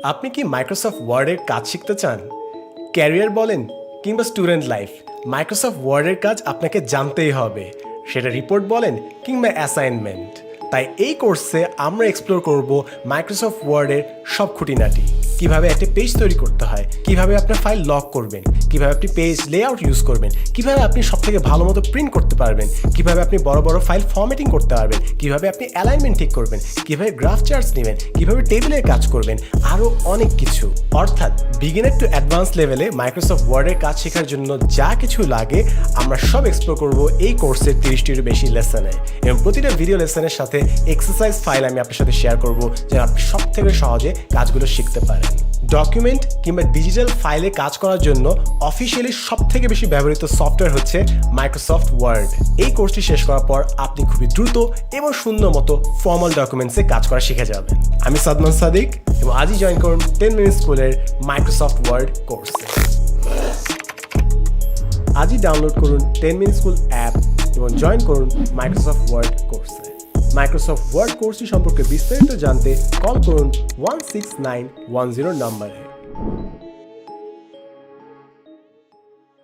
আপনি কি মাইক্রোসফট ওয়ার্ডের কাজ শিখতে চান? ক্যারিয়ার বলেন কিংবা স্টুডেন্ট লাইফ, মাইক্রোসফট ওয়ার্ডের কাজ আপনাকে জানতেই হবে। সেটা রিপোর্ট বলেন কিংবা অ্যাসাইনমেন্ট। তাই এই কোর্সে আমরা এক্সপ্লোর করব মাইক্রোসফট ওয়ার্ডের সব খুঁটিনাটি। কিভাবে একটা পেজ তৈরি করতে হয়, কিভাবে আপনার ফাইল লক করবেন, কিভাবে আপনি পেজ লেআউট ইউজ করবেন, কিভাবে আপনি সবথেকে ভালো মতো প্রিন্ট করতে পারবেন, কিভাবে আপনি বড় বড় ফাইল ফরম্যাটিং করতে পারবেন, কিভাবে আপনি অ্যালাইনমেন্ট ঠিক করবেন, কিভাবে গ্রাফ চার্টস নেবেন, কিভাবে টেবিলের কাজ করবেন, আরও অনেক কিছু। অর্থাৎ বিগিনার টু অ্যাডভান্স লেভেলে মাইক্রোসফট ওয়ার্ডের কাজ শেখার জন্য যা কিছু লাগে আমরা সব এক্সপ্লোর করব এই কোর্সের 30টিরও বেশি লেসনে। এবং প্রতিটা ভিডিও লেসনের সাথে এক্সারসাইজ ফাইল আমি আপনার সাথে শেয়ার করব, যেন আপনি সব থেকে সহজে কাজগুলো শিখতে পারেন। ডকুমেন্ট কিংবা ডিজিটাল ফাইলে কাজ করার জন্য অফিসিয়ালি সব থেকে বেশি ব্যবহৃত সফটওয়্যার হচ্ছে মাইক্রোসফট ওয়ার্ড। এই কোর্সটি শেষ করার পর আপনি খুবই দ্রুত এবং সুন্দর মতো ফর্মাল ডকুমেন্টসে কাজ করা শিখে যাবেন। আমি সাদমান সাদিক, এবং আজই জয়েন করুন 10 মিনিট স্কুলের মাইক্রোসফট ওয়ার্ড কোর্সে। আজই ডাউনলোড করুন 10 মিনিট স্কুল অ্যাপ এবং জয়েন করুন মাইক্রোসফট ওয়ার্ড কোর্সে। মাইক্রোসফট ওয়ার্ড কোর্সটি সম্পর্কে বিস্তারিত জানতে কল করুন 16910 নম্বরে।